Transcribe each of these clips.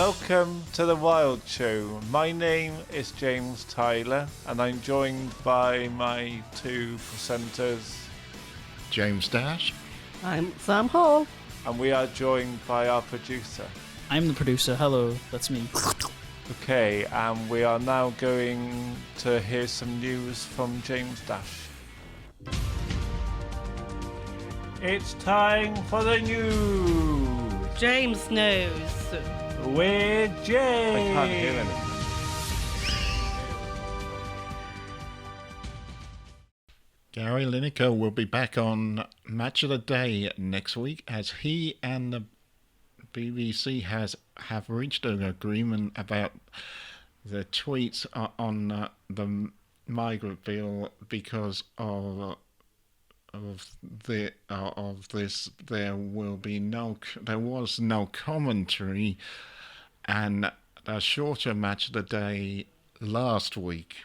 Welcome to the Wild Show. My name is James Tyler, and I'm joined by my two presenters, James Dash. I'm Sam Hall. and we are joined by our producer. I'm the producer. Hello, that's me. Okay, and we are now going to hear some news from James Dash. It's time for the news James knows. with James. I can't hear anything. Gary Lineker will be back on Match of the Day next week as he and the BBC have reached an agreement about the tweets on the migrant bill because of this. There was no commentary and a shorter Match of the Day last week.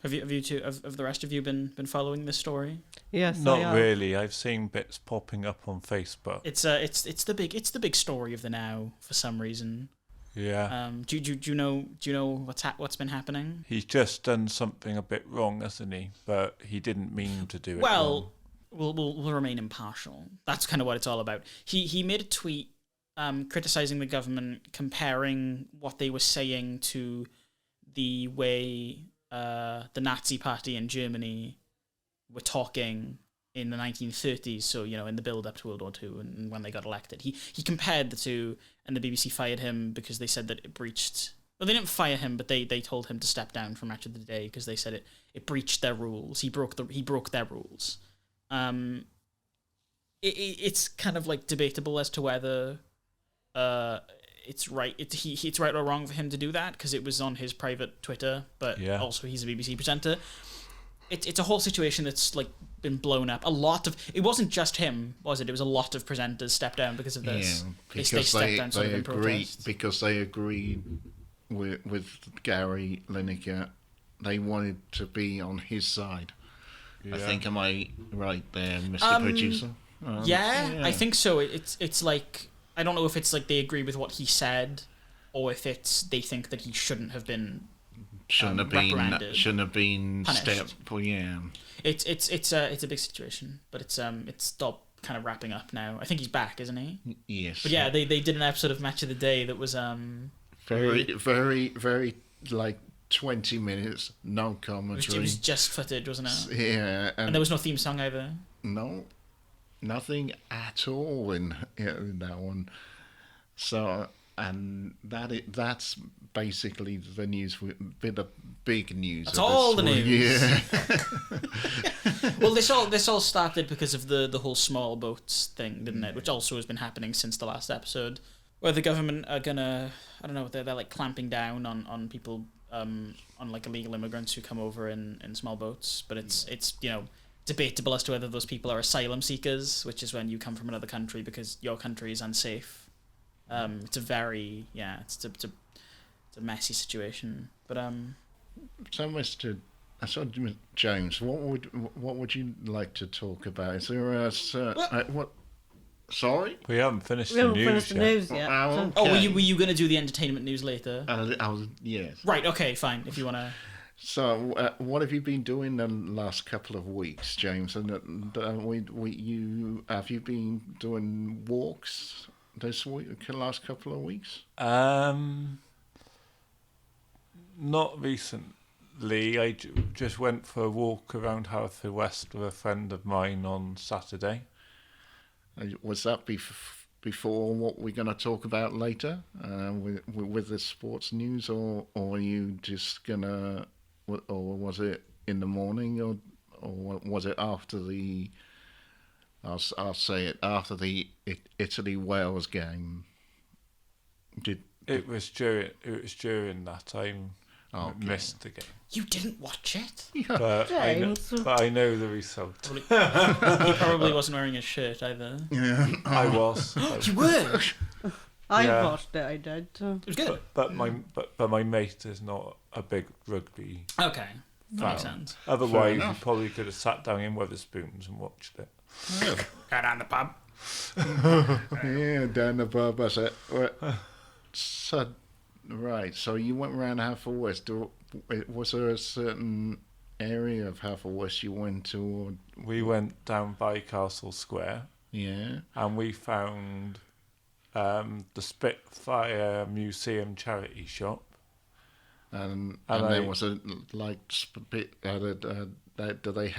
Have the rest of you been following this story? Yes, I Not am. really. I've seen bits popping up on Facebook. It's the big story of the now for some reason. Yeah. Do you know what's been happening? He's just done something a bit wrong, hasn't he? But he didn't mean to do it wrong. Well, we'll remain impartial. That's kind of what it's all about. He made a tweet criticizing the government, comparing what they were saying to the way the Nazi Party in Germany were talking in the 1930s, so, in the build-up to World War II and when they got elected. He compared the two, and the BBC fired him because they said that it breached... Well, they didn't fire him, but they told him to step down from Match of the Day because they said it breached their rules. He broke their rules. It's kind of like debatable as to whether it's right. It's right or wrong for him to do that because it was on his private Twitter, but also he's a BBC presenter. It's a whole situation that's like been blown up. It wasn't just him, was it? It was a lot of presenters stepped down because of this. Yeah, They because stepped down sort of in agreed protest. because they agreed with Gary Lineker. They wanted to be on his side. Yeah. I think, am I right there, Mr. Producer? Yeah, I think so. It's like, I don't know if it's like they agree with what he said, or if it's they think that he shouldn't have been reprimanded, shouldn't have been punished. stepped. Well, yeah. It's a big situation, but it's stopped kind of wrapping up now. I think he's back, isn't he? Yes. But yeah, they did an episode of Match of the Day that was very like 20 minutes, no commentary. it was just footage, wasn't it? Yeah, And there was no theme song either. no, nothing at all in that one. So, and that's basically the news. Bit of big news. That's all the news. Yeah. Well, this all started because of the whole small boats thing, didn't it? Which also has been happening since the last episode, where the government are gonna, I don't know, they're like clamping down on people, on like illegal immigrants who come over in small boats. But it's debatable as to whether those people are asylum seekers, which is when you come from another country because your country is unsafe. It's a very it's a messy situation. But So, Mr. James, what would you like to talk about? Is there a what? Sorry. We haven't finished We the haven't news finished the yet. news yet. Okay. Oh, were you going to do the entertainment news later? Yes. Right, okay, fine, if you want to... So, what have you been doing the last couple of weeks, James? And have you been doing walks this week, the last couple of weeks? Not recently. I just went for a walk around Haverfordwest with a friend of mine on Saturday. Was that before what we're going to talk about later with the sports news, or are you just gonna, or was it in the morning, or was it after the? I'll say it after the Italy-Wales game. It was during that time. Okay. Missed the game, You didn't watch it? but James. I know the result. He probably wasn't wearing his shirt either. Yeah. I was. You were? I Yeah. watched it, I did. It was good. But my mate is not a big rugby Okay, that makes fan. sense. Otherwise, we enough. probably could have sat down in Weatherspoons and watched it. Go down the pub. Yeah, down the pub. I said, So, right. So you went around Haverford West. Was there a certain area of Haverford you went to? Or, We went down by Castle Square yeah. and we found the Spitfire Museum charity shop. And there was a like do they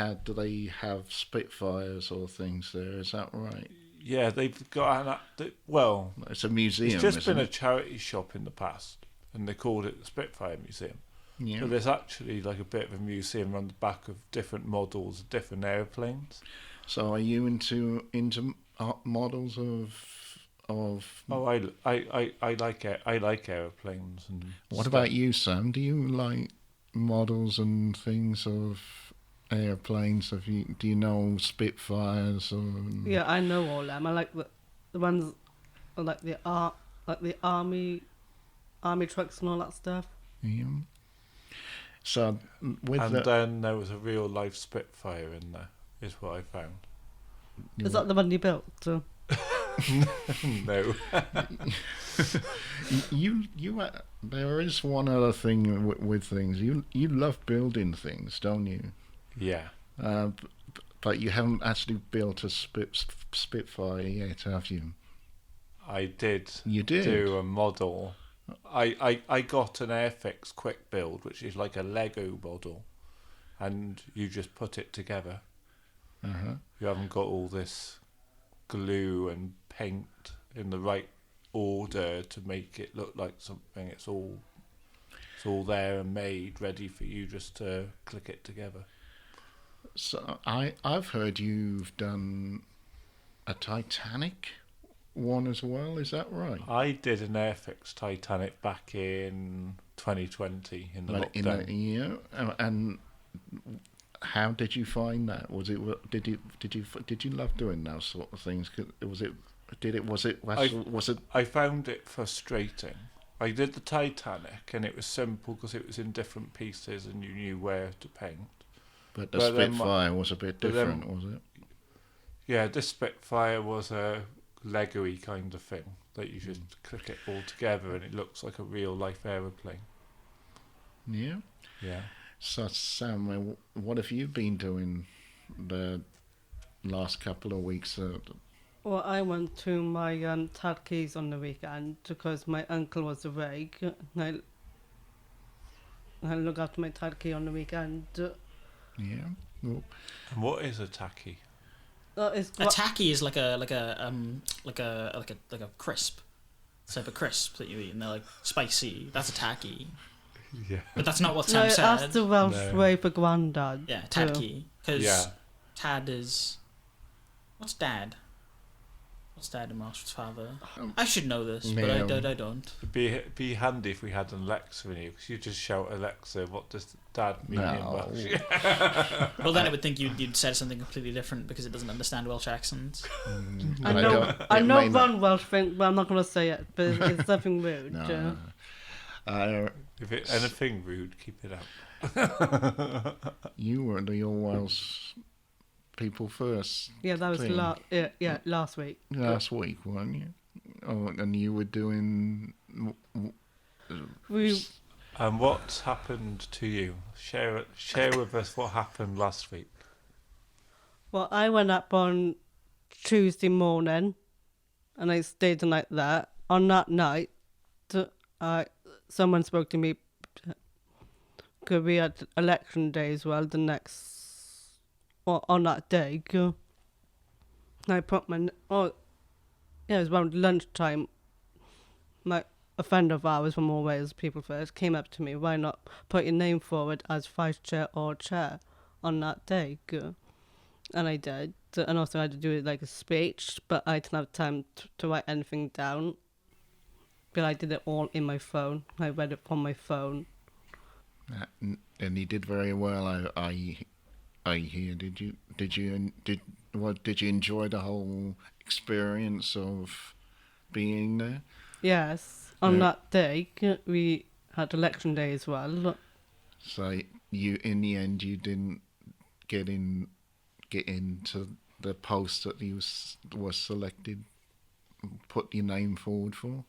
have Spitfires or things there? Is that right? Yeah, they've got well, It's a museum. it's just isn't been a it? charity shop in the past, and they called it the Spitfire Museum. Yeah. So there's actually like a bit of a museum on the back of different models of different airplanes. So are you into models of? Oh, I like it. I like airplanes and. What stuff. about you, Sam? Do you like models and things of airplanes? Do you know Spitfires or? Yeah, I know all them. I like the ones like the army trucks and all that stuff. Yeah. So with And the then there was a real life Spitfire in there, is what I found. Is that the one you built? No. there is one other thing with things. You love building things, don't you? Yeah. But you haven't actually built a Spitfire yet, have you? I did. You did? Do a model. I got an Airfix quick build, which is like a Lego model, and you just put it together. Uh-huh. You haven't got all this glue and paint in the right order to make it look like something. It's all there and made, ready for you just to click it together. So I've heard you've done a Titanic one as well. Is that right? I did an Airfix Titanic back in 2020 in the lockdown. And how did you find that? Was it did you love doing those sort of things? I found it frustrating. I did the Titanic and it was simple because it was in different pieces and you knew where to paint. But the Spitfire was a bit different, was it? Yeah, this Spitfire was a Lego-y kind of thing that you just click it all together and it looks like a real life aeroplane. Yeah. Yeah. So Sam, what have you been doing the last couple of weeks? Well, I went to my Tarkeys on the weekend because my uncle was away. I look after my Tarkey on the weekend. Yeah. Well, And what is a tacky? It's A tacky is like a crisp. It's type of crisp that you eat, and they're like spicy. That's a tacky. Yeah. But that's not what no, Sam said. that's the Welsh No. way for grandad. Yeah, tadky. Because Yeah. tad is... What's dad? What's dad in Welsh? What's father? I should know this, but I don't. It'd be handy if we had an Alexa in here because you just shout Alexa, what does dad mean in No. Welsh? Well, then it would think you'd said something completely different because it doesn't understand Welsh accents. I know one Welsh thing, but I'm not going to say it, but it's something rude. No. If it's anything rude, keep it out. You were your Welsh people first Yeah, that was thing. last week. Last week, weren't you? Oh, and you were doing. We And what's happened to you? Share with us what happened last week. Well, I went up on Tuesday morning, and I stayed the night there. On that night, someone spoke to me. Because we had election day as well. On that day, I put my. It was around lunchtime. A friend of ours from Always People First came up to me. Why not put your name forward as vice chair or chair on that day? And I did. And also I had to do it like a speech, but I didn't have time to write anything down. But I did it all in my phone. I read it from my phone. And he did very well. I hear. Did you enjoy the whole experience of being there? Yes. On that day, we had election day as well. So in the end, you didn't get into the post that you was selected, put your name forward for.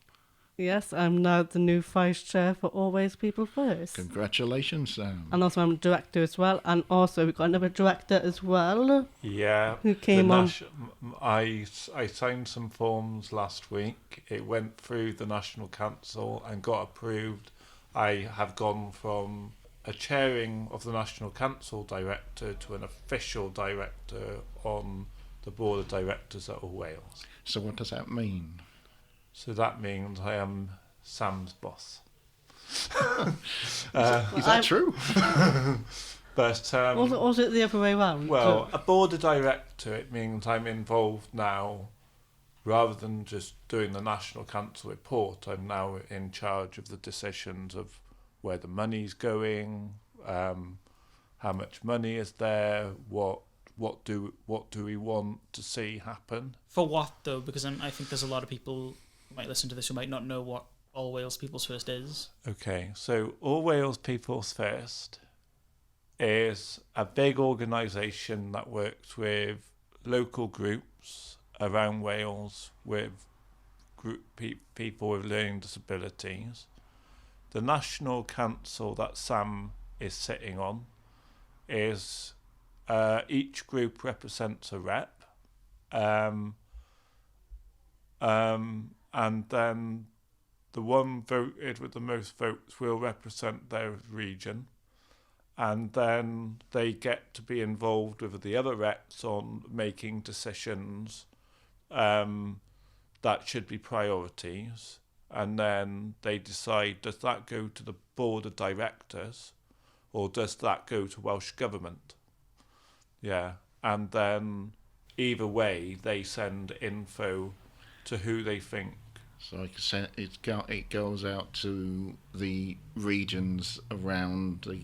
Yes, I'm now the new vice chair for Always People First. Congratulations, Sam. And also I'm a director as well. And also we've got another director as well Yeah. who came on. I signed some forms last week. It went through the National Council and got approved. I have gone from a chairing of the National Council director to an official director on the board of directors at All Wales. So what does that mean? So that means I am Sam's boss. Is that true? But Or was it the other way around? well, a board of director, it means I'm involved now, rather than just doing the National Council report, I'm now in charge of the decisions of where the money's going, how much money is there, what do we want to see happen. For what though? Because I think there's a lot of people who might listen to this who might not know what All Wales People's First is. Okay, so All Wales People's First is a big organisation that works with local groups around Wales with people with learning disabilities. The National Council that Sam is sitting on is each group represents a rep, and then the one voted with the most votes will represent their region, and then they get to be involved with the other reps on making decisions that should be priorities, and then they decide, does that go to the board of directors or does that go to Welsh Government? Yeah, and then either way they send info to who they think. So like I said, it goes out to the regions around say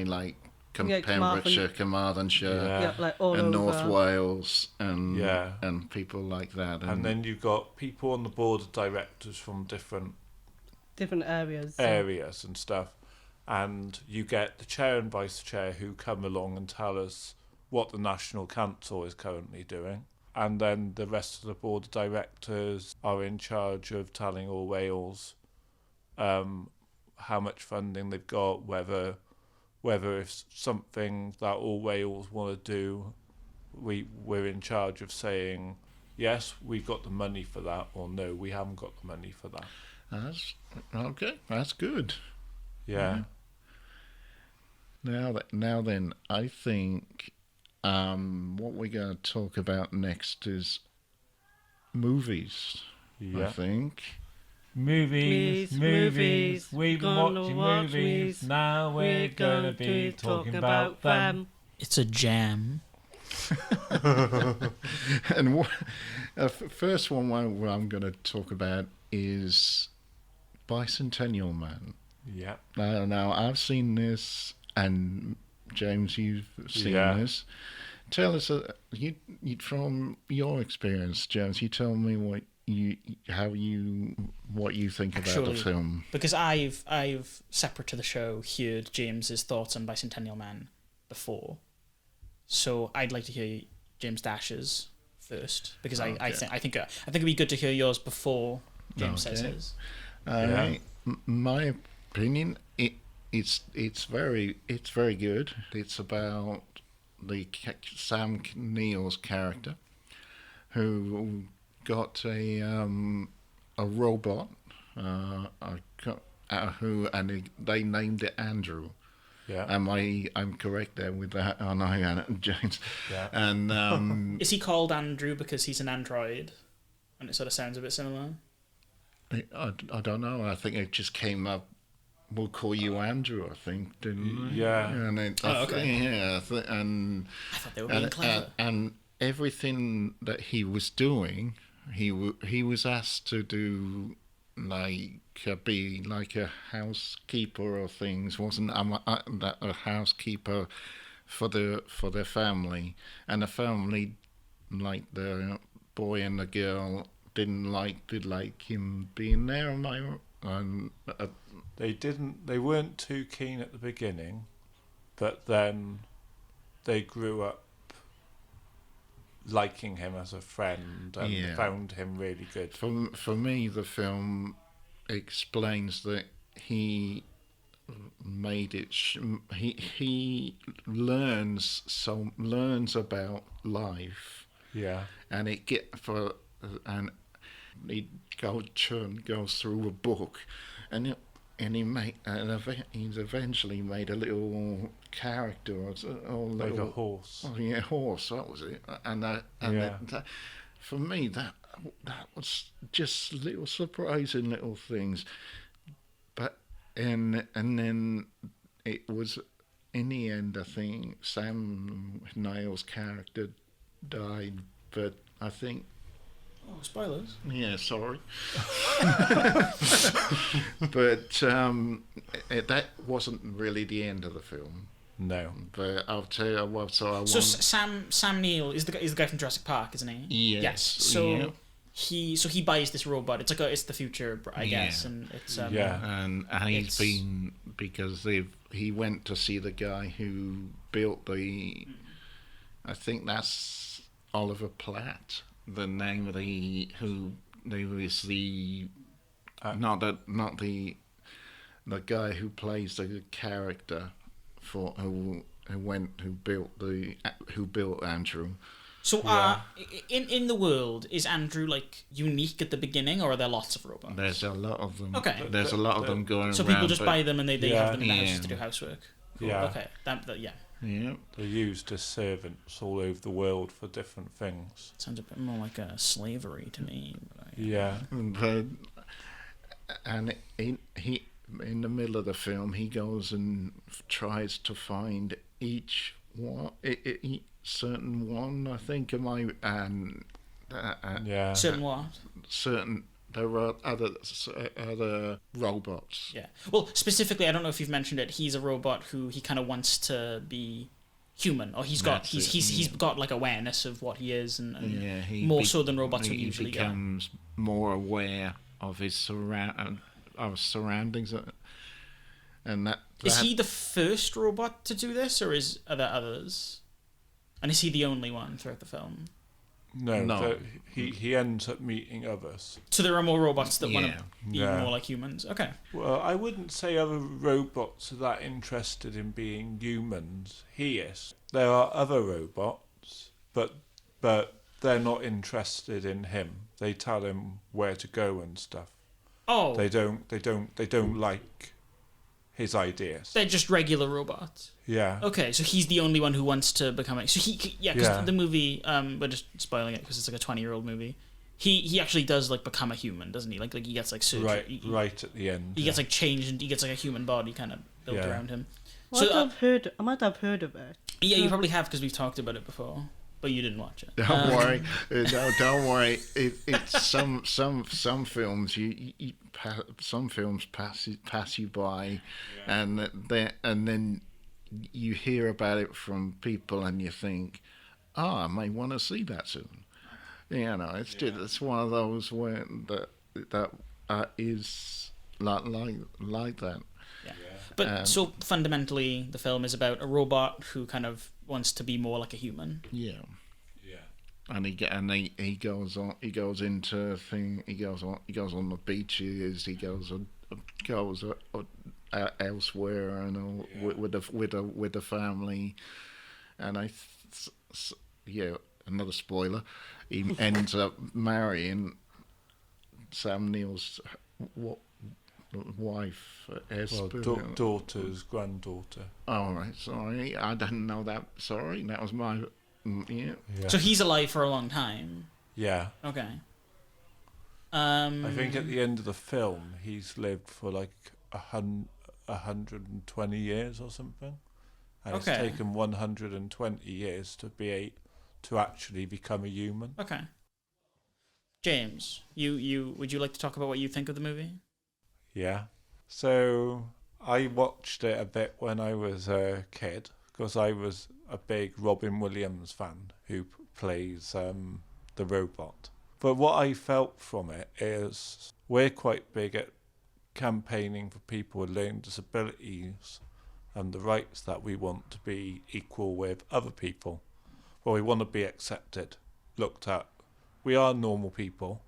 like Pembrokeshire, Carmarthenshire, like all and over. North Wales, and people like that. And then you've got people on the board of directors from different areas. areas and stuff. And you get the chair and vice chair who come along and tell us what the National Council is currently doing. And then the rest of the board of directors are in charge of telling All Wales how much funding they've got, whether if something that All Wales want to do, we're in charge of saying, yes, we've got the money for that, or no, we haven't got the money for that. That's okay. That's good. Yeah. Now then, I think what we're going to talk about next is movies. Yeah. I think. Movies. We've been watching movies. Now we're going to be talking about them. It's a jam. And first one I'm going to talk about is Bicentennial Man. Yeah. Now I've seen this, and James, you've seen this. Tell us, from your experience, James. You tell me what you think about the film. Because I've separate to the show heard James's thoughts on Bicentennial Man before, so I'd like to hear James Dash's first, because I think it'd be good to hear yours before James says his. My opinion, it's very good. It's about the Sam Neill's character, who got a robot, they named it Andrew. Yeah. I'm correct there with that, aren't I, James? Yeah. And is he called Andrew because he's an android, and it sort of sounds a bit similar? I don't know. I think it just came up. We'll call you Andrew, I think, didn't we? Yeah. And okay. I thought they were being clever. And everything that he was doing, he was asked to do, be like a housekeeper or things. Wasn't that a housekeeper for their family, and the family, like the boy and the girl, didn't like him being there. They weren't too keen at the beginning, but then they grew up liking him as a friend and Yeah. found him really good. For me, the film explains that he made it. He learns about life, Yeah, and and he goes through a book, and he's eventually made a little character or like little a horse. Oh yeah, horse. That was it. And Yeah. that, for me, that was just little surprising little things. But and then it was in the end. I think Sam Neill's character died, but I think. Oh, spoilers. Yeah, sorry. But that wasn't really the end of the film. No. But I'll tell you what. So Sam Neill is the guy from Jurassic Park, isn't he? Yes, So yeah. he buys this robot. It's the future, I guess, Yeah. and it's Yeah. and It's- he's been because he went to see the guy who built the. I think that's Oliver Platt, the name of the was the not the guy who plays the character for who built Andrew. So, Yeah. in the world, is Andrew like unique at the beginning, or are there lots of robots? There's a lot of them. Okay. There's a lot of them going So around. people just but- buy them and they Yeah. have them in the Yeah. houses to do housework. Cool. Yeah. Okay. That yeah. Yeah. They're used as servants all over the world for different things. Sounds a bit more like slavery to me. Yeah. But, and he in the middle of the film he goes and tries to find each one, certain one. I think Yeah. Certain what? certain there are other robots. Yeah. Well, specifically, I don't know if you've mentioned it. He's a robot who he kind of wants to be human, or he's got That's he's it, got like awareness of what he is, and Yeah, he more so than robots would he usually get. becomes more aware of his surroundings, and that Is he the first robot to do this, or are there others? And is he the only one throughout the film? No. No. He ends up meeting others. So there are more robots that want Yeah. to be Yeah. more like humans. Okay. Well, I wouldn't say other robots are that interested in being humans. He is. There are other robots, but they're not interested in him. They tell him where to go and stuff. Oh, They don't like his ideas. they're just regular robots. Yeah. Okay, so he's the only one who wants to become a... So because Yeah. the movie, we're just spoiling it because it's like a 20-year-old movie. He actually does like become a human, doesn't he? Like he gets like surgery. Right at the end. He gets like changed and he gets like a human body kind of built Yeah. around him. I might have heard of it. Yeah, you probably have because we've talked about it before, but you didn't watch it. Don't worry, no, don't worry. It's some films some films pass you by, and then you hear about it from people and you think, I may want to see that soon. You know, it's one of those where that is like that. Yeah. But so fundamentally, the film is about a robot who kind of wants to be more like a human. Yeah. Yeah. And he goes on the beaches, he goes elsewhere and all, with the family, and another spoiler, he ends up marrying Sam Neill's wife, Esper. Daughter's granddaughter. All right, sorry, I didn't know that. Sorry, that was my yeah. Yeah. So he's alive for a long time. Yeah. Okay. I think at the end of the film, he's lived for like 120 years or something, and it's Okay. taken 120 years to actually become a human. Okay. James, you would you like to talk about what you think of the movie? Yeah. So I watched it a bit when I was a kid because I was a big Robin Williams fan who plays the robot. But what I felt from it is we're quite big at campaigning for people with learning disabilities and the rights that we want to be equal with other people. Well, we want to be accepted. looked at. We are normal people,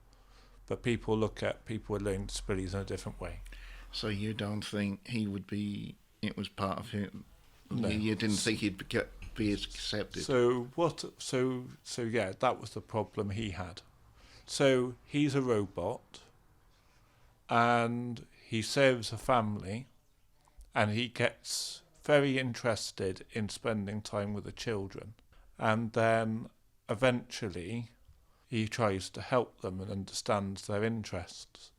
but people look at people with learning disabilities in a different way. So you don't think he would be? It was part of him. No. You didn't think he'd be accepted. So what? So yeah, that was the problem he had. So he's a robot, and he serves a family, and he gets very interested in spending time with the children, and then eventually he tries to help them and understands their interests.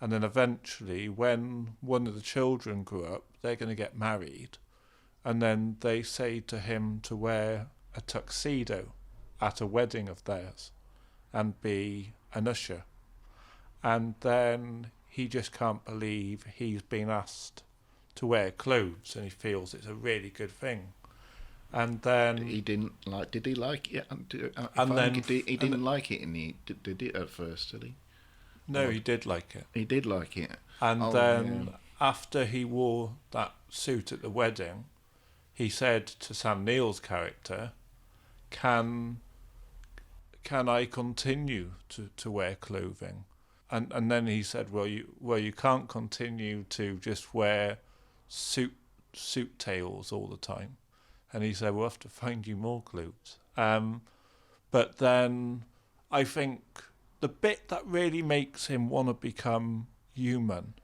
And then eventually, when one of the children grew up, they're going to get married. And then they say to him to wear a tuxedo at a wedding of theirs and be an usher. And then he just can't believe he's been asked to wear clothes, and he feels it's a really good thing. And then he didn't like. Did he like it? And then he didn't like it, and he did it at first, did he? No, he did like it. He did like it. And then after he wore that suit at the wedding, he said to Sam Neill's character, "Can I continue to wear clothing?" And then he said, "Well, you can't continue to just wear suit tails all the time." And he said, "We'll have to find you more clothes." But then I think the bit that really makes him want to become human,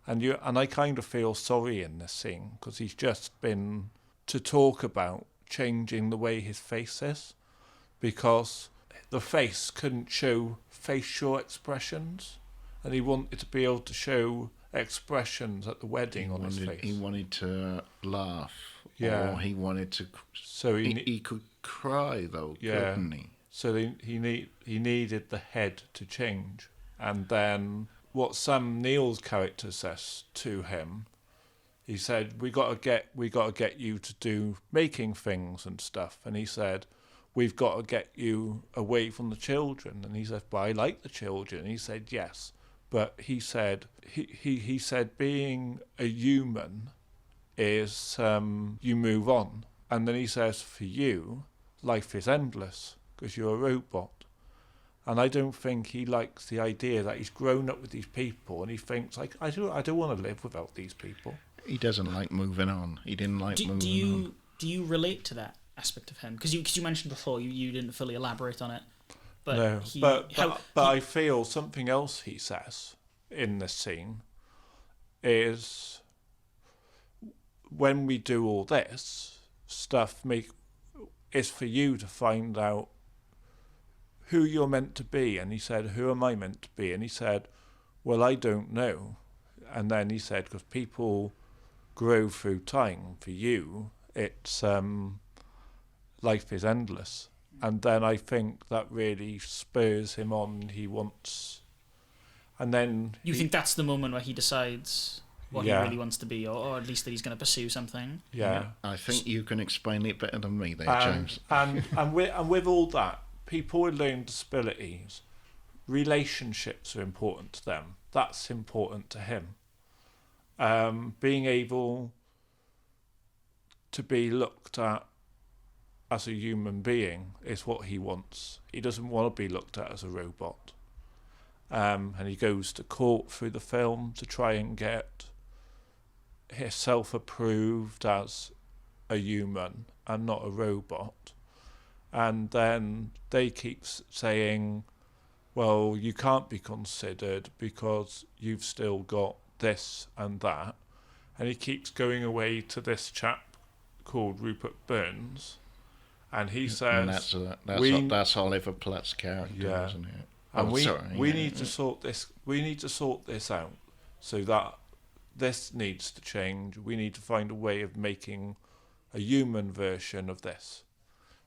and I kind of feel sorry in this scene, because he's just been to talk about changing the way his face is, because the face couldn't show facial expressions, and he wanted to be able to show expressions at the wedding on his face. He wanted to laugh. Yeah. Or he wanted to. So he could cry though, Yeah. couldn't he? So he needed the head to change. And then what Sam Neill's character says to him, he said, we got to get you to do making things and stuff. And he said, we've got to get you away from the children. And he said, but I like the children. And he said, yes. But he said he said being a human is you move on. And then he says, for you, life is endless because you're a robot. And I don't think he likes the idea that he's grown up with these people and he thinks, like, I don't want to live without these people. He doesn't like moving on. He didn't like moving on. Do you relate to that aspect of him? Because you mentioned before you didn't fully elaborate on it. But no, but I feel something else he says in this scene is when we do all this stuff, it's for you to find out who you're meant to be. And he said, who am I meant to be? And he said, well, I don't know. And then he said, because people grow through time. For you, it's life is endless. And then I think that really spurs him on. He wants, and then you think that's the moment where he decides what he really wants to be, or at least that he's going to pursue something. Yeah, I think you can explain it better than me, there, James. And with all that, people with learning disabilities, relationships are important to them. That's important to him. Being able to be looked at as a human being is what he wants. He doesn't want to be looked at as a robot. And he goes to court through the film to try and get himself approved as a human and not a robot. And then they keep saying, well, you can't be considered because you've still got this and that. And he keeps going away to this chap called Rupert Burns, and he says, and that's Oliver Platt's character, isn't it? And we need to sort this. We need to sort this out so that this needs to change. We need to find a way of making a human version of this.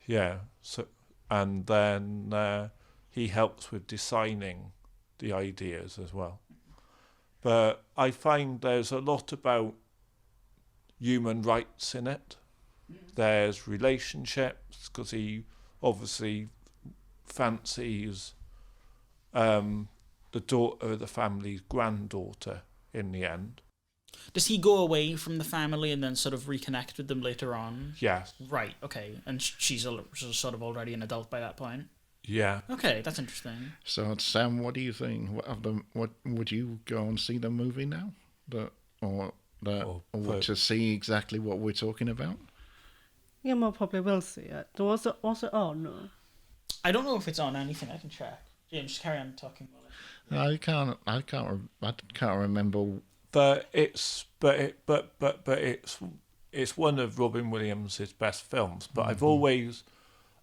Yeah. So, and then he helps with designing the ideas as well. But I find there's a lot about human rights in it. There's relationships, because he obviously fancies the daughter of the family's granddaughter in the end. Does he go away from the family and then sort of reconnect with them later on? Yes. Right, okay. And she's sort of already an adult by that point? Yeah. Okay, that's interesting. So, Sam, what do you think? What would you go and see the movie now, or to see exactly what we're talking about? Yeah, I probably will see it. Was it on? No. I don't know if it's on anything. I can check. James, just carry on talking. I can't remember. But it's one of Robin Williams' best films. But I've always,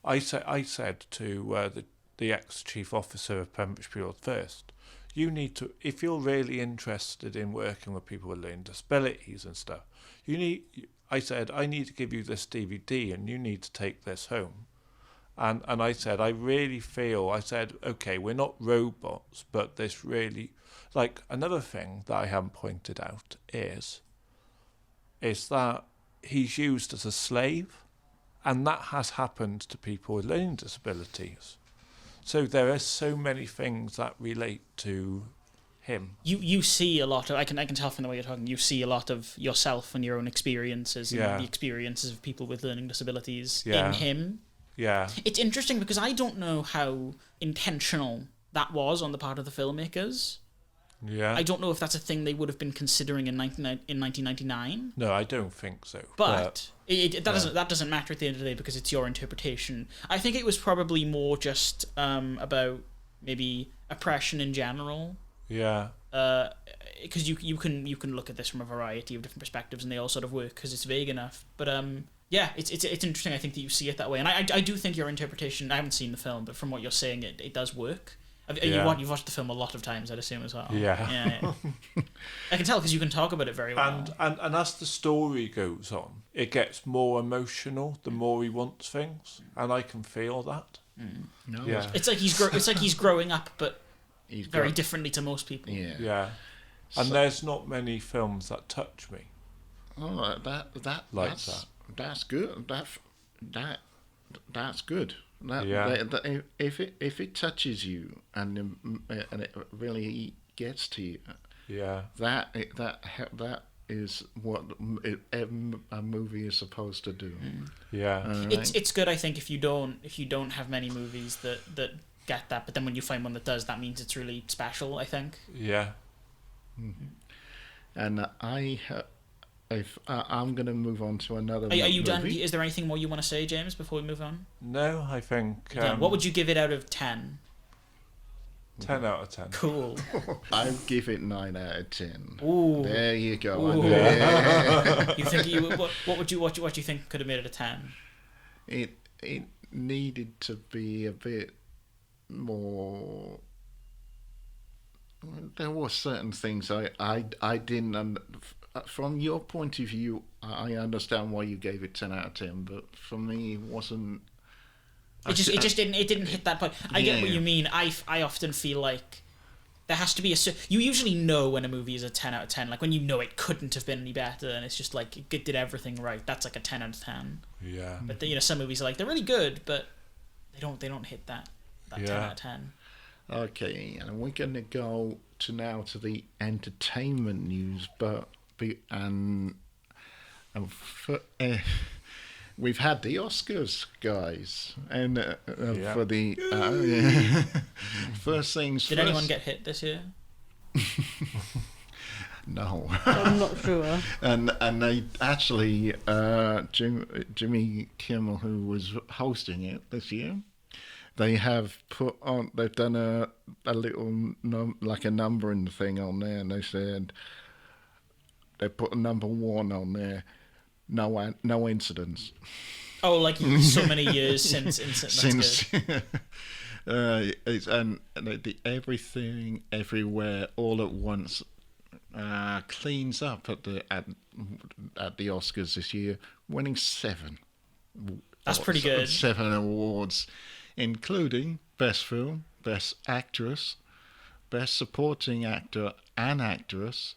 I said to the ex-chief officer of Pembrokeshire Field first, you need to, if you're really interested in working with people with learning disabilities and stuff, I said, I need to give you this DVD and you need to take this home. And I said, I really feel, I said, okay, we're not robots, but this really, like, another thing that I haven't pointed out is that he's used as a slave, and that has happened to people with learning disabilities. So there are so many things that relate to him. You see a lot of, I can tell from the way you're talking, you see a lot of yourself and your own experiences and the experiences of people with learning disabilities in him. Yeah. It's interesting because I don't know how intentional that was on the part of the filmmakers. Yeah. I don't know if that's a thing they would have been considering in 1999. No, I don't think so. But that doesn't matter at the end of the day because it's your interpretation. I think it was probably more just about maybe oppression in general. Yeah. Because you can look at this from a variety of different perspectives and they all sort of work because it's vague enough. But yeah, it's interesting. I think that you see it that way, and I do think your interpretation. I haven't seen the film, but from what you're saying, it does work. You've watched the film a lot of times, I'd assume as well. Yeah. I can tell because you can talk about it very well. And as the story goes on, it gets more emotional the more he wants things, and I can feel that. No, Yeah. It's like he's growing up, but very differently to most people. Yeah. Yeah. And there's not many films that touch me. Oh, that's good. That's good. If it touches you and it really gets to you, that is what a movie is supposed to do. Yeah. Right? It's good, I think, if you don't have many movies that get that, but then when you find one that does, that means it's really special, I think. Yeah. Mm-hmm. And I'm going to move on to another movie. Are you done? Is there anything more you want to say, James, before we move on? No, I think... what would you give it out of 10? 10 out of 10. Cool. I'll give it 9 out of 10. Ooh. There you go. You think what do you think could have made it a 10? It needed to be a bit more... There were certain things I didn't... From your point of view, I understand why you gave it 10 out of 10, but for me, it wasn't... It just didn't hit that point. I get what you mean. I often feel like there has to be you usually know when a movie is a 10 out of 10, like when you know it couldn't have been any better, and it's just like it did everything right. That's like a 10 out of 10. Yeah. But some movies are like they're really good, but they don't hit that 10 out of 10. Okay, and we're going to go to the entertainment news, we've had the Oscars, guys, and for the first things first. Did anyone get hit this year? No, I'm not sure. And they actually, Jimmy Kimmel, who was hosting it this year, they've done a little like a numbering thing on there, and they said they put a number 1 on there. No incidents. Oh, like so many years since incident. It's and the everything, everywhere, all at once cleans up at the Oscars this year, winning 7. That's pretty good. 7 awards, including Best Film, Best Actress, Best Supporting Actor and Actress,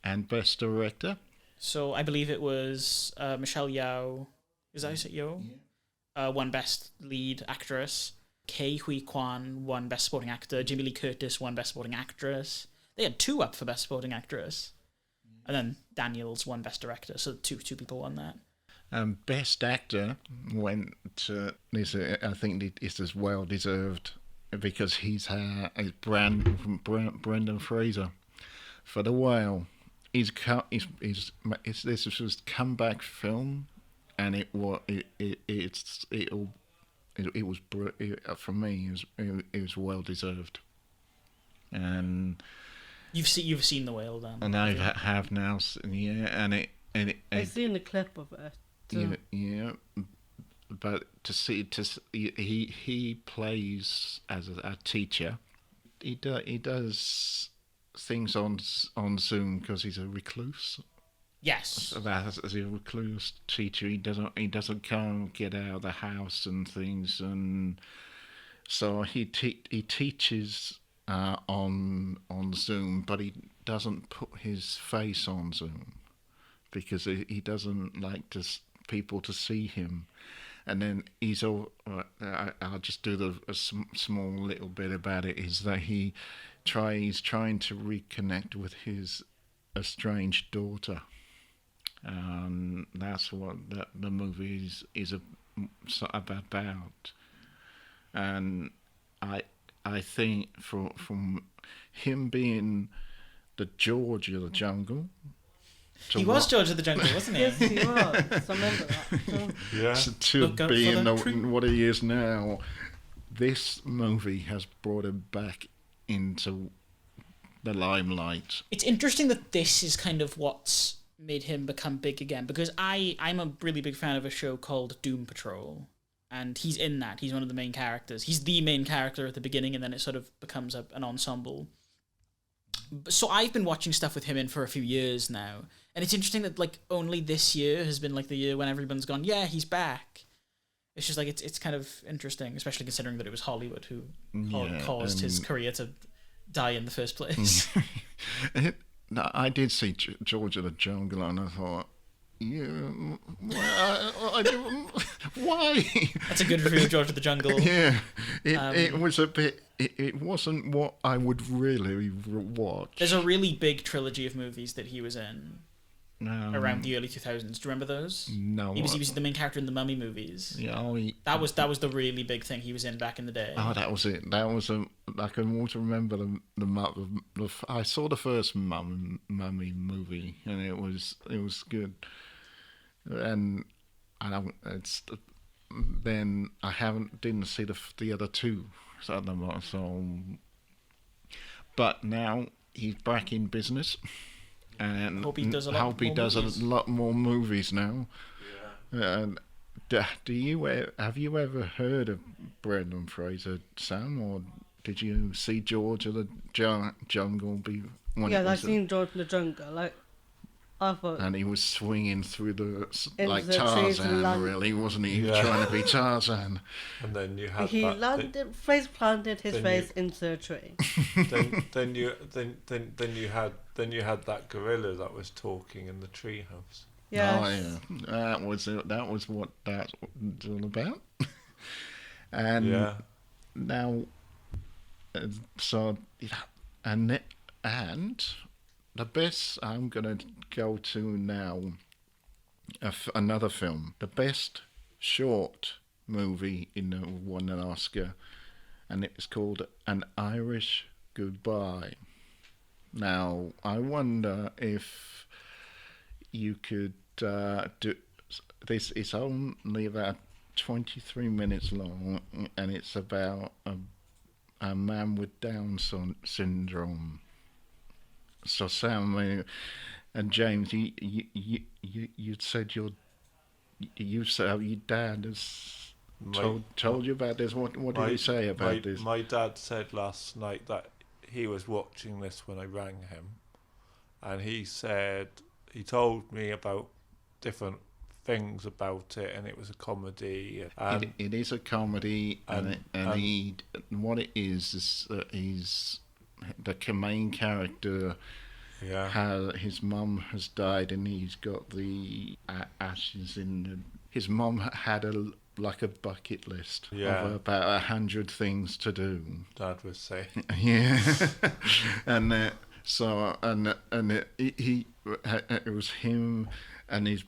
and Best Director. So I believe it was Michelle Yeoh. Is that Yeoh? Yeah. Won Best Lead Actress. Ke Huy Quan won Best Supporting Actor. Jamie Lee Curtis won Best Supporting Actress. They had 2 up for Best Supporting Actress. And then Daniels won Best Director. So two people won that. Best actor went to this. I think it's as well deserved because he's Brendan Fraser for The Whale. This was his comeback film, and it was for me it was well deserved. And you've seen The Whale, then? And I have now, yeah, I've seen the clip of it. Yeah, but he plays as a teacher. He does things on Zoom because he's a recluse. Yes. As a recluse teacher, he can't get out of the house and things, and so he teaches on Zoom, but he doesn't put his face on Zoom because he doesn't like people to see him. And then I'll just do a small little bit about it, is that he's trying to reconnect with his estranged daughter. That's what the movie is about. And I think from him being the George of the jungle. He was George of the Jungle, wasn't he? Yes, he was. I remember that. Yeah. To being what he is now, this movie has brought him back into the limelight. It's interesting that this is kind of what's made him become big again, because I'm a really big fan of a show called Doom Patrol, and he's in that. He's one of the main characters. He's the main character at the beginning, and then it sort of becomes an ensemble. So I've been watching stuff with him in for a few years now, and it's interesting that like only this year has been like the year when everyone's gone, yeah, he's back. It's just like it's kind of interesting, especially considering that it was Hollywood who caused his career to die in the first place. I did see George of the Jungle, and I thought, why? That's a good review of George of the Jungle. Yeah, it was a bit. It wasn't what I would really watch. There's a really big trilogy of movies that he was in around the early 2000s. Do you remember those? No. He was the main character in the Mummy movies. Yeah, that was the really big thing he was in back in the day. Oh, that was it. That was I can also remember I saw the first Mummy movie, and it was good. And then I didn't see the other two. But now he's back in business, and hope he does a lot more movies now. Yeah. And have you ever heard of Brendan Fraser, Sam, or did you see George of the Jungle? I've seen George of the Jungle. And he was swinging through the the Tarzan, really, wasn't he? He was trying to be Tarzan. And then you had Fraser planted his face into a tree. then you had that gorilla that was talking in the treehouse. Yes. Oh yeah, that was what that was all about. And now, so and the best I'm going to go to now, another film. The best short movie won an Oscar, and it's called An Irish Goodbye. Now, I wonder if you could do this. It's only about 23 minutes long, and it's about a man with Down syndrome. So Sam and James, you said your dad has told you about this. What did he say about this? My dad said last night that he was watching this when I rang him, and he told me about different things about it, and it was a comedy. It is a comedy, what it is he's the main character. His mum has died, and he's got the ashes in. His mum had a bucket list of about 100 things to do. Dad was saying. Yeah, and it was him and his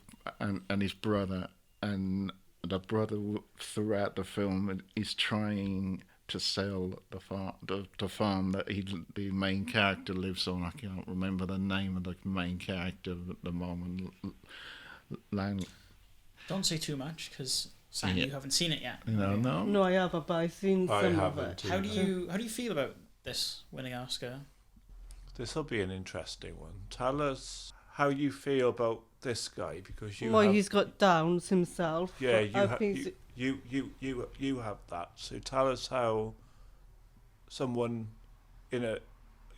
brother, and the brother throughout the film is trying to sell the farm that the main character lives on. I can't remember the name of the main character at the moment. Don't say too much, because Sam, you haven't seen it yet. No, I haven't, but I've seen I some of haven't it. How do you feel about this winning Oscar? This will be an interesting one. Tell us how you feel about this guy, because you. Well, have, he's got Downs himself. Yeah, but you have that. So tell us how someone in a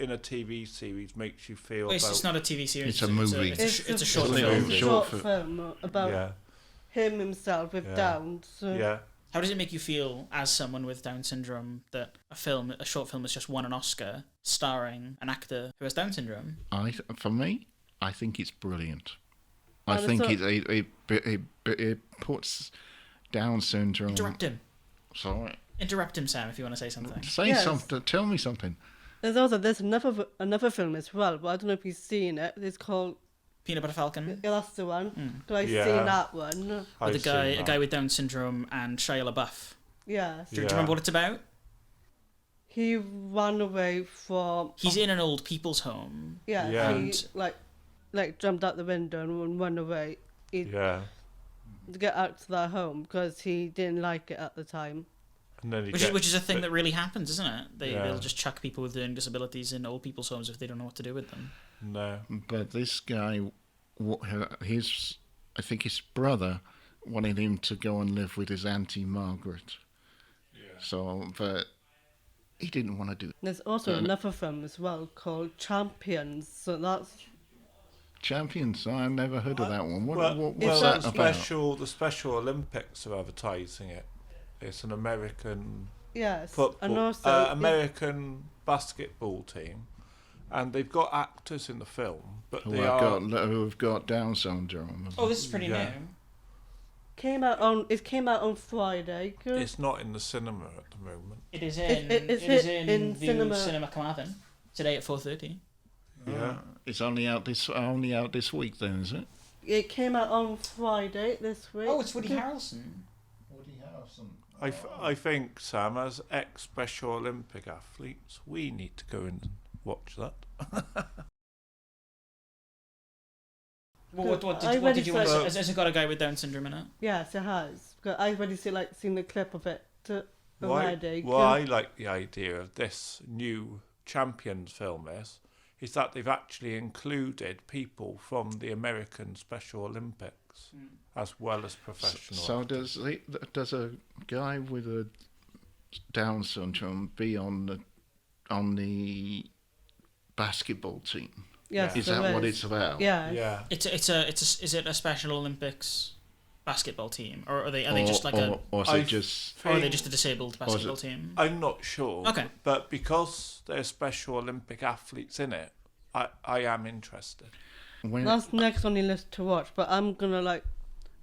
TV series makes you feel Well, about. it's not a TV series. It's a movie. It's a short It's a film. movie. short Short film about Yeah, him himself with Yeah. Downs. So yeah. How does it make you feel as someone with Down syndrome that a short film has just won an Oscar starring an actor who has Down syndrome? For me, I think it's brilliant. And I think it's it puts Down syndrome. Interrupt him. Sorry. Interrupt him, Sam, if you want to say something. Say Yes. something. Tell me something. there's another film as well, but I don't know if you've seen it. It's called Peanut Butter Falcon. Yeah, that's the one. I've Yeah. seen that one. I've With seen a that. guy with Down syndrome and Shia LaBeouf. Yes. Do you remember what it's about? He ran away from. He's in an old people's home. Yeah. Yeah. He like jumped out the window and run away. Yeah, To get out to their home because he didn't like it at the time. and then he Which is a thing that really happens, isn't it? Yeah. They'll just chuck people with learning disabilities in old people's homes if they don't know what to do with them. No. But this guy, I think his brother wanted him to go and live with his auntie Margaret. Yeah. So, but he didn't want to do. There's also another film as well called Champions. So that's Champions. I never heard of that one. What's well, that the about? Special Olympics are advertising it. It's an American yes, football, and also American basketball team, and they've got actors in the film, but Who they have got Down syndrome. Oh, this is pretty Yeah. new. came out on Friday. It's not in the cinema at the moment. It is It is in View cinema. Cinema Carmarthen today at 4:30. Yeah, It's only out this week. Then is it? It came out on Friday this week. Oh, it's Woody Harrelson. Woody Harrelson. I think, Sam, as ex-Special Olympic athletes, we need to go and watch that. What did you want to say? Has it got a guy with Down syndrome in it? Yes, it has. 'Cause I've already seen the clip of it already. Why I like the idea of this new Champions film is that they've actually included people from the American Special Olympics as well as professional. So does a guy with a Down syndrome be on the basketball team? Yes, Is there that what it's about? Yeah. Yeah. Is it a Special Olympics basketball team, or are they just like or is I it just or are they just a disabled basketball it- team? I'm not sure. Okay. But because there's Special Olympic athletes in it, I am interested. when That's next on the list to watch, but I'm gonna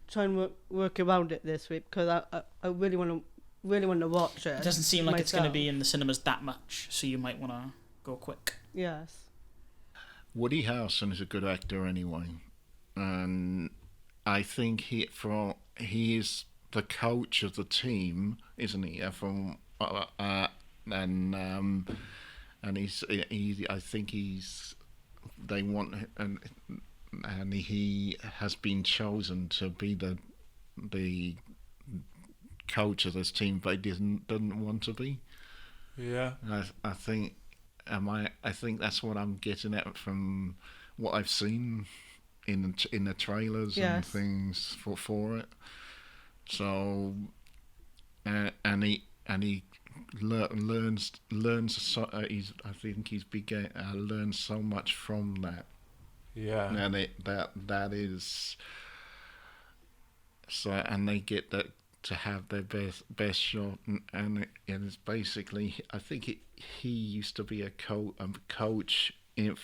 try and work around it this week because I really want to watch it. It doesn't seem like it's going to myself. be in the cinemas that much, so you might want to go quick. Yes. Woody Harrelson is a good actor anyway, and I think he is the coach of the team, isn't he? And I think they want and he has been chosen to be the coach of this team, but he doesn't want to be. Yeah. I think that's what I'm getting at from what I've seen in the trailers and Yes. things for it. So, and he learns. So, I think he's learned so much from that, Yeah. and that is. So, and they get that to have their best shot, and it's basically, I think he used to be a coach in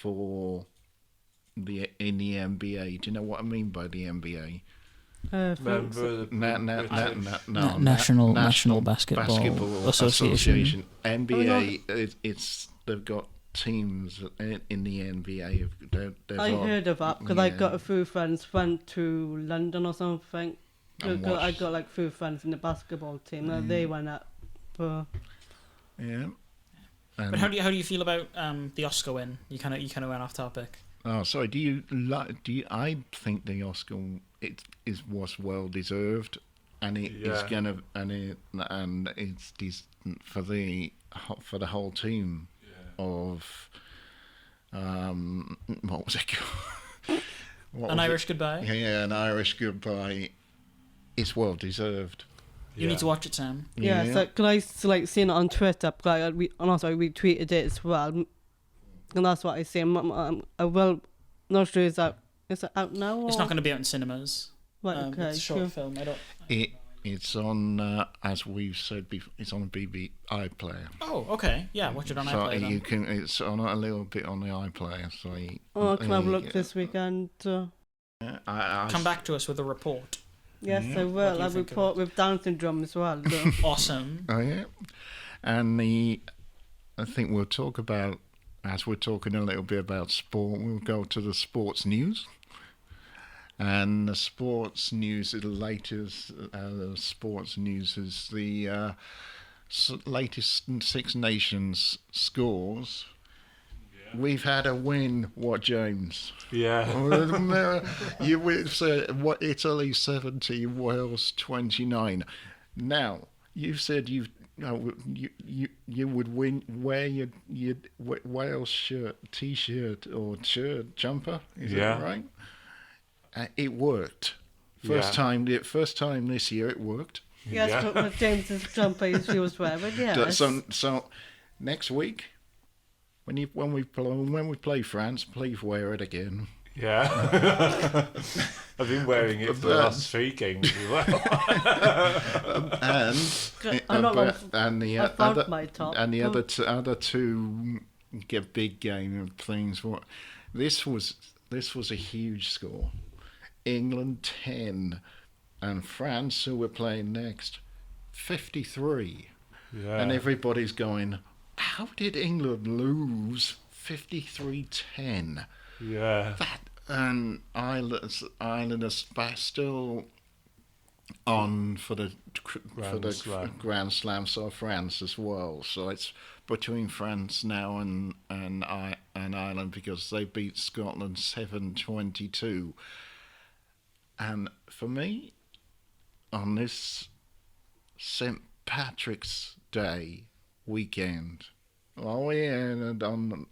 the NBA. Do you know what I mean by the NBA? Member of the National Basketball Association. NBA. They've got teams in the NBA. I heard of that because I got a few friends went to London or something and I watched. got like few friends in the basketball team. And they went up. But Yeah. But how do you feel about the Oscar win? You kind of went off topic. Oh, sorry. Do you? I think the Oscar was well deserved, and it is gonna and it's decent for the whole team of what was it called? An Irish Goodbye. Yeah, An Irish Goodbye. It's well deserved. You need to watch it, Sam. yeah, so can I seen it on Twitter? Like, and also I retweeted it as well, and that's what I see. I will. Not sure is it out now? Or? It's not going to be out in cinemas. Right, okay. It's a short film. I don't. It's on as we've said before. It's on BB iPlayer. Oh, okay. Yeah, watch it on So iPlayer. you Then. can. It's on a little bit on the iPlayer. So I can have a look this weekend. I Come back to us with a report. Yes, I What will. do you I think of report with Down syndrome as well. So. Awesome. Oh yeah, and I think we'll talk about, as we're talking a little bit about sport, we'll go to the sports news. And the sports news, the latest sports news is the latest Six Nations scores. We've had a win, what, James? Yeah. You would say what, Italy 70, Wales 29. Now you've said you would win, wear your Wales shirt, t-shirt or shirt jumper. Is that right? It worked. First time this year it worked. Yes, but with James's jumper he was wearing. Yes. So next week. When we play France, please wear it again. Yeah. I've been wearing it for the last 3 games as well. and the I found my top. And the other two get big game of things. This was a huge score. England 10 and France, who we're playing next, 53. Yeah. And everybody's going, how did England lose 53-10? Yeah. And Ireland is still on for the Grand Slam, so France as well. So it's between France now and Ireland, because they beat Scotland 7-22. And for me, on this St. Patrick's Day weekend, and on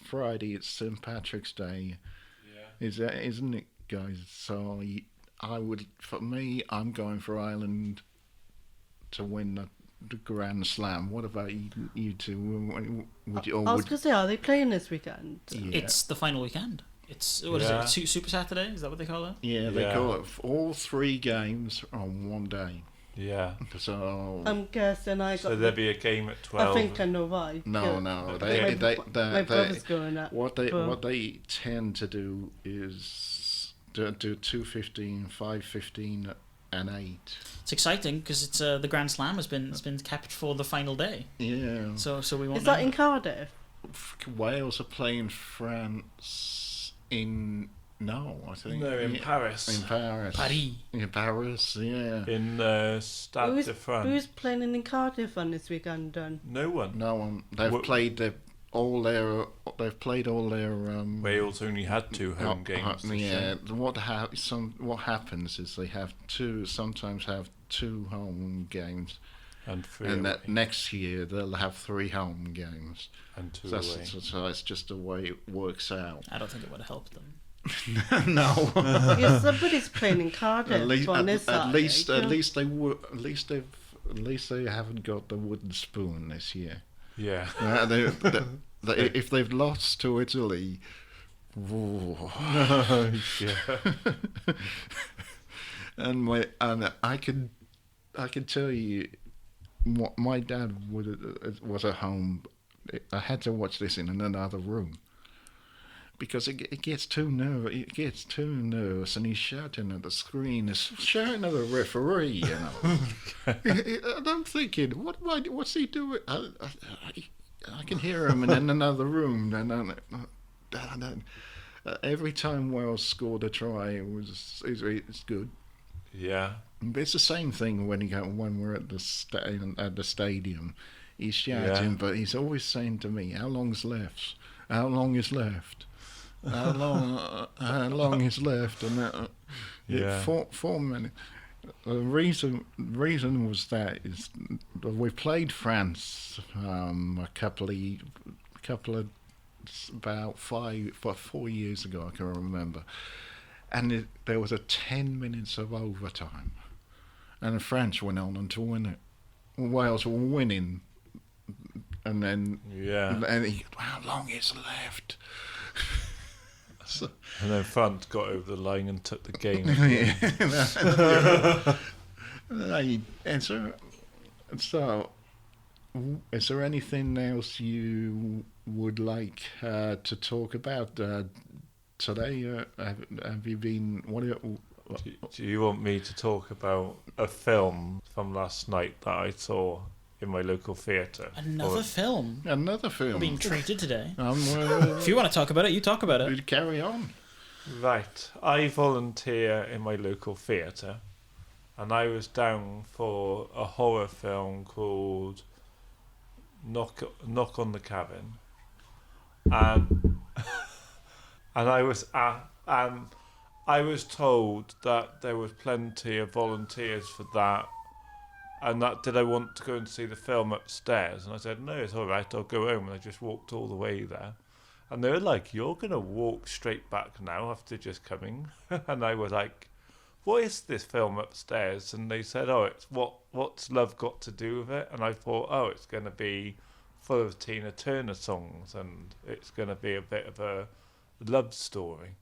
Friday it's St. Patrick's Day. Yeah. Isn't it, guys? So I'm going for Ireland to win the Grand Slam. What about you two? I was going to say, are they playing this weekend? Yeah. It's the final weekend. It's what is it? Super Saturday? Is that what they call it? Yeah, they call it all 3 games on one day. Yeah. So I'm guessing So there'll be a game at 12. I think I know why. no, my they brother's going up. what they tend to do is do 2:15, 5:15, and 8. It's exciting because it's the Grand Slam has been kept for the final day. Yeah. So we won't. Is that in Cardiff? Wales are playing France in I think No, in Paris. In Paris. Paris. In Paris, yeah. In the Stade de France. Who's playing in Cardiff on this weekend then? No one. No one. They've played all their. Wales only had 2 home games. This year. What happens is they sometimes have 2 home games, And 3 and away. that next year they'll have 3 home games. And 2 So away. so it's just the way it works out. I don't think it would have helped them. No. Yes, somebody's playing in Cardiff on this at least Saturday. at least they haven't got the wooden spoon this year. Yeah. If they've lost to Italy, Yeah. and I can tell you, what my dad was at home. I had to watch this in another room, because it gets too nervous. It gets too nervous, and he's shouting at the screen. He's shouting at the referee. You know, and I'm thinking, what's he doing? I can hear him in another room. And every time Wales scored a try, it's good. Yeah. But it's the same thing when we're at the stadium. He's shouting, but he's always saying to me, "How long's left? How long is left? How long is left?" And Yeah. 4 minutes. The reason was that is we played France a couple of about 4 years ago. I can remember, and there was 10 minutes of overtime, and the French went on to win it. Wales were winning, and then how long is left? So, and then France got over the line and took the game. So, is there anything else you would like to talk about today? Have you been? Do you want me to talk about a film from last night that I saw in my local theatre? Another film? Another film. We're being treated today. Well, if you want to talk about it, you talk about it. Carry on. Right. I volunteer in my local theatre, and I was down for a horror film called Knock on the Cabin, and I was told that there was plenty of volunteers for that, and that did I want to go and see the film upstairs? And I said, no, it's all right, I'll go home. And I just walked all the way there. And they were like, you're going to walk straight back now after just coming? And I was like, what is this film upstairs? And they said, oh, it's what's love got to do with it? And I thought, oh, it's going to be full of Tina Turner songs, and it's going to be a bit of a love story.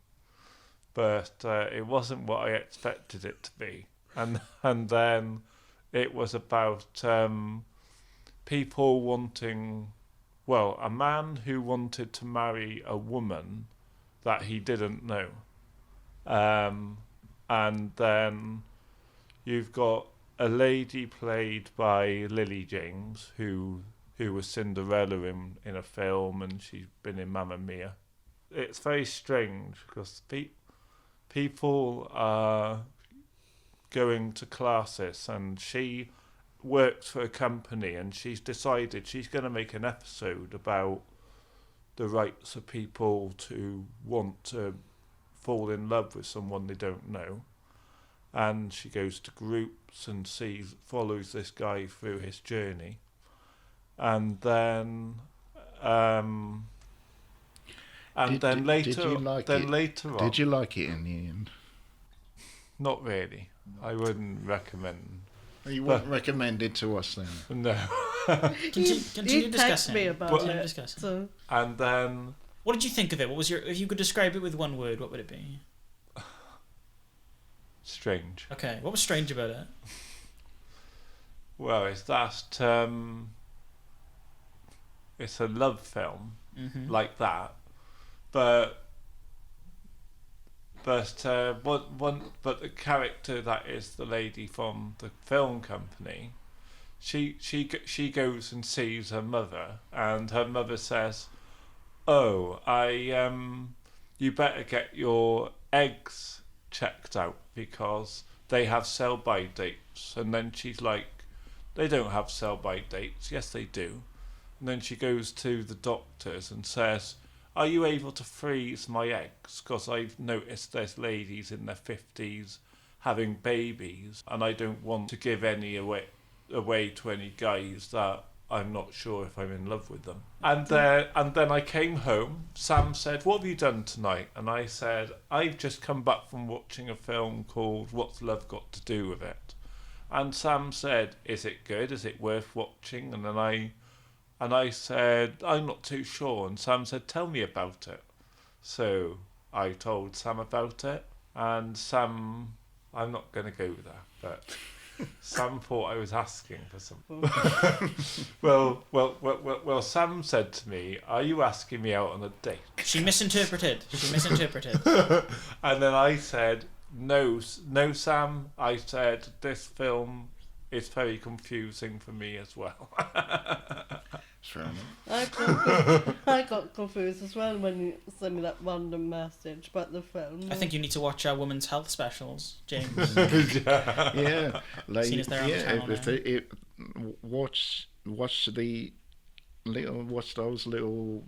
But it wasn't what I expected it to be. And then it was about people wanting, well, a man who wanted to marry a woman that he didn't know. And then you've got a lady played by Lily James, who was Cinderella in a film, and she's been in Mamma Mia. It's very strange because people are going to classes, and she works for a company, and she's decided she's going to make an episode about the rights of people to want to fall in love with someone they don't know. And she goes to groups and follows this guy through his journey. And then later on, did you like it in the end? Not really. I wouldn't recommend. You wouldn't recommend it to us then? No. Continue discussing. Me about it. So. And then, what did you think of it? What was if you could describe it with one word, what would it be? strange. Okay, what was strange about it? Well, it's that it's a love film like that, but the character that is the lady from the film company, she goes and sees her mother, and her mother says, "Oh, you better get your eggs checked out because they have sell-by dates." And then she's like, "They don't have sell-by dates." "Yes, they do." And then she goes to the doctors and says, "Are you able to freeze my eggs? Because I've noticed there's ladies in their 50s having babies, and I don't want to give any away to any guys that I'm not sure if I'm in love with them." And then I came home. Sam said, "What have you done tonight?" And I said, "I've just come back from watching a film called What's Love Got to Do with It?" And Sam said, "Is it good? Is it worth watching?" And then I said, "I'm not too sure." And Sam said, "Tell me about it." So I told Sam about it, and Sam, I'm not going to go there, but Sam thought I was asking for something. Well, Sam said to me, "Are you asking me out on a date?" She misinterpreted. And then I said, no, Sam. I said, "This film is very confusing for me as well." Fair enough. I got confused as well when you sent me that random message about the film. I think you need to watch our women's health specials, James. Yeah, like, Seen as they're on the channel watch the watch those little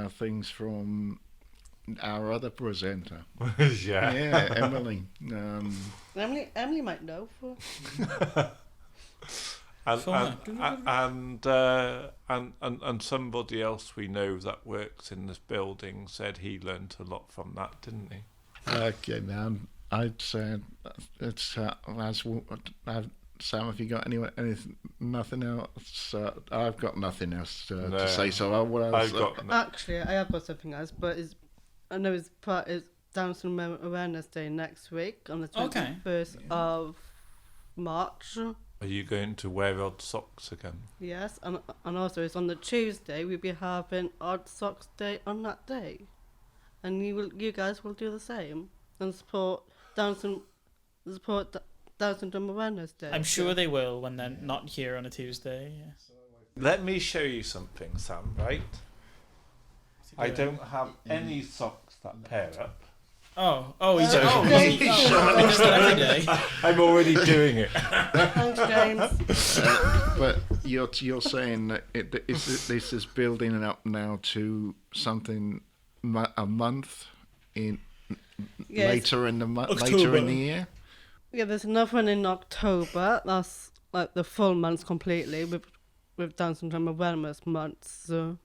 things from our other presenter. Yeah, Emily. Emily might know. And somebody else we know that works in this building said he learnt a lot from that, didn't he? Okay, man. I'd say it's Sam, have you got anything? Nothing else? I've got nothing else to say. So Actually, I have got something else, but I know it's Down Syndrome Awareness Day next week on the 21st of March. Are you going to wear odd socks again? Yes, and also it's on the Tuesday. We'll be having Odd Socks Day on that day, and you guys will do the same and support Down Syndrome Awareness Day. I'm sure they will when they're not here on a Tuesday. Yeah. Let me show you something, Sam. Right? I don't have any socks that pair up. He does that every day. I'm already doing it. Thanks, James. But you're saying that this is building up now to something a month later in the year. Yeah, there's another one in October. That's like the full month completely with Down Syndrome Awareness Month. So,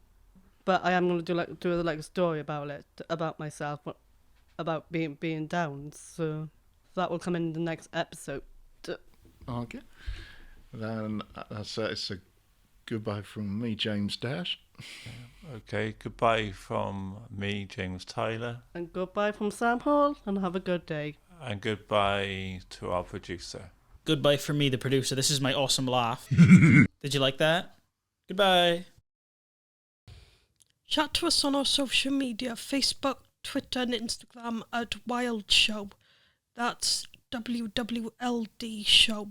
but I am going to do a story about it, about myself, about being down. So that will come in the next episode. Okay. Then it's a goodbye from me, James Dash. Okay, goodbye from me, James Tyler. And goodbye from Sam Hall, and have a good day. And goodbye to our producer. Goodbye from me, the producer. This is my awesome laugh. Did you like that? Goodbye. Chat to us on our social media, Facebook, Twitter and Instagram at Wild Show. That's WWLD Show.